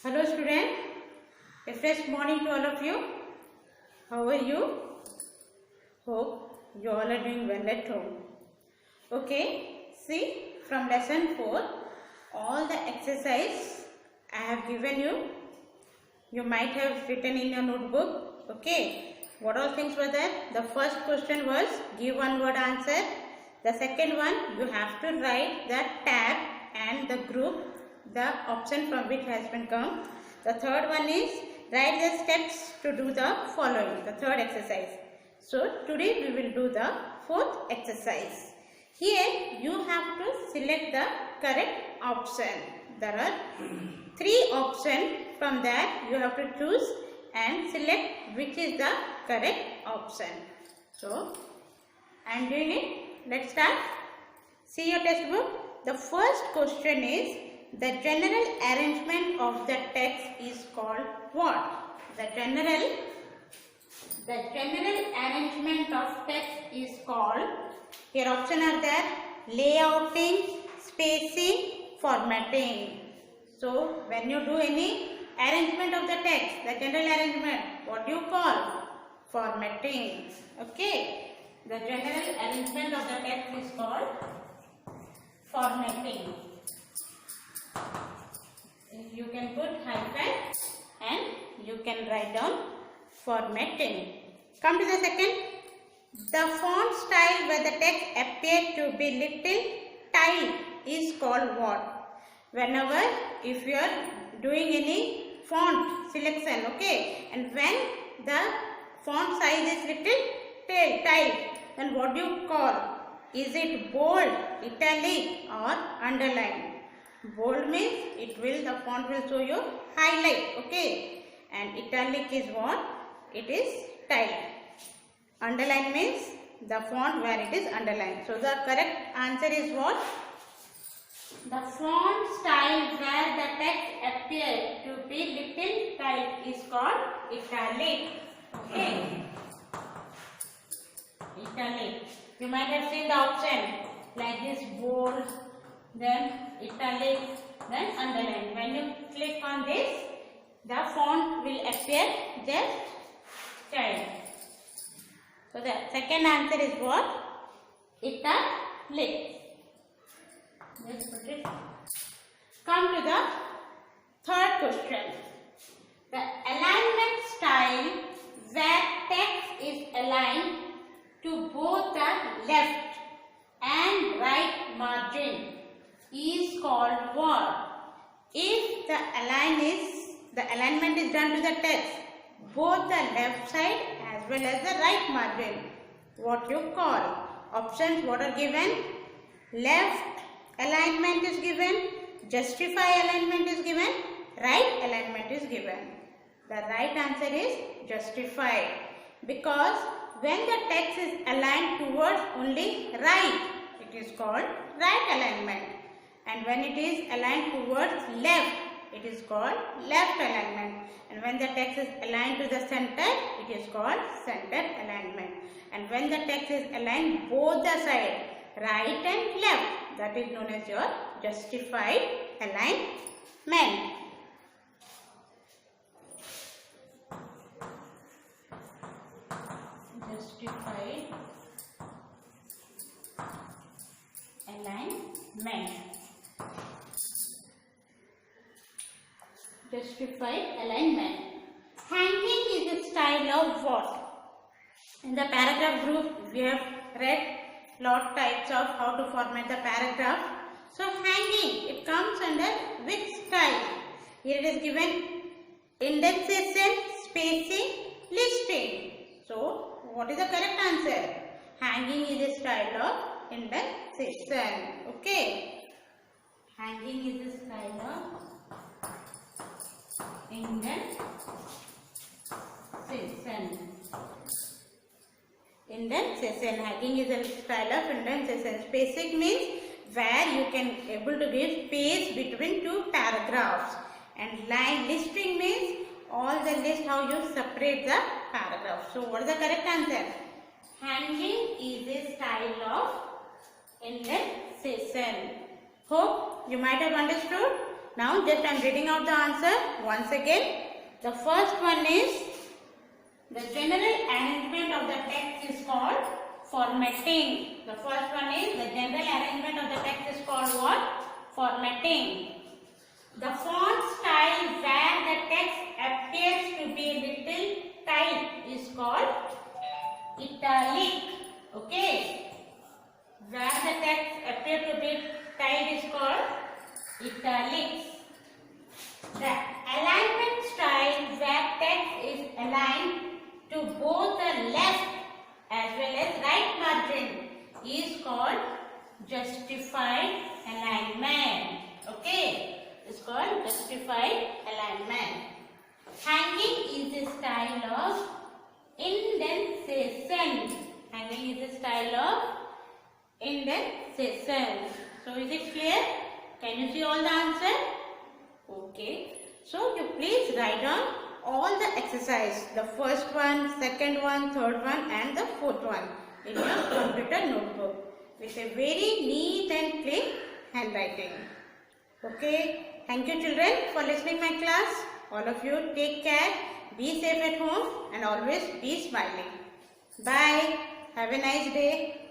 Hello student, a fresh morning to all of you. How are you? Hope you all are doing well at home. Okay, see from lesson 4, all the exercise I have given you. You might have written in your notebook. Okay, what all things were there? The first question was give one word answer. The second one, you have to write the tab and the group, the option from which has been come. The third one is write the steps to do the following, the third exercise. So today we will do the fourth exercise. Here you have to select the correct option. There are 3 options. From that you have to choose and select which is the correct option. So I am doing it. Let's start. See your textbook. The first question is the general arrangement of the text is called what? The general arrangement of text is called, here options are there, layouting, spacing, formatting. So when you do any arrangement of the text, the general arrangement, what do you call? Formatting. Okay. The general arrangement of the text is called formatting. You can put hyphen and you can write down formatting. Come to the second. The font style where the text appears to be little tiny is called what? Whenever if you are doing any font selection, okay, and when the font size is little tiny, then what do you call? Is it bold, italic or underline? Bold means the font will show you highlight, okay, and italic is what? It is tile. Underline means the font where it is underlined. So the correct answer is what? The font style where the text appears to be little tile is called italic. Okay. Italic. You might have seen the option like this: bold, then italic, then underline. When you click on this, the font will appear just child. So the second answer is what? Italic. Let's put it. Come to the third question. The alignment style where text is aligned to both the left and right margin is called what? If the alignment is done to the text, both the left side as well as the right margin, what you call? Options what are given? Left alignment is given, justify alignment is given, right alignment is given. The right answer is justified, because when the text is aligned towards only right, it is called right alignment, and when it is aligned towards left, it is called left alignment, and when the text is aligned to the center, it is called center alignment, and when the text is aligned both the sides, right and left, that is known as your justified alignment. Justified alignment. Justified alignment. Hanging is a style of what? In the paragraph group, we have read lot types of how to format the paragraph. So hanging, it comes under which style? Here it is given indexation, spacing, listing. So what is the correct answer? Hanging is a style of indexation. Okay. Hanging is a style of indexation. Indexation. Hanging is a style of indexation. Spacing means where you can able to give space between two paragraphs. And line listing means all the list how you separate the paragraph. So what is the correct answer? Hanging is a style of indexation. Hope you might have understood. Now just I am reading out the answer once again. The first one is the general arrangement of the text is called formatting. The first one is the general arrangement of the text is called what? Formatting. The font style where the text appears to be little tight is called italic. Okay. Where the text appears to be tight is called italics. The alignment style where text is aligned to both the left as well as right margin is called justified alignment. Okay. It's called justified alignment. Hanging is a style of indentation. Hanging is a style of indentation. So is it clear? Can you see all the answer? Okay. So you please write down all the exercise. The first one, second one, third one and the fourth one in your computer notebook with a very neat and clean handwriting. Okay. Thank you children for listening my class. All of you take care, be safe at home and always be smiling. Bye. Have a nice day.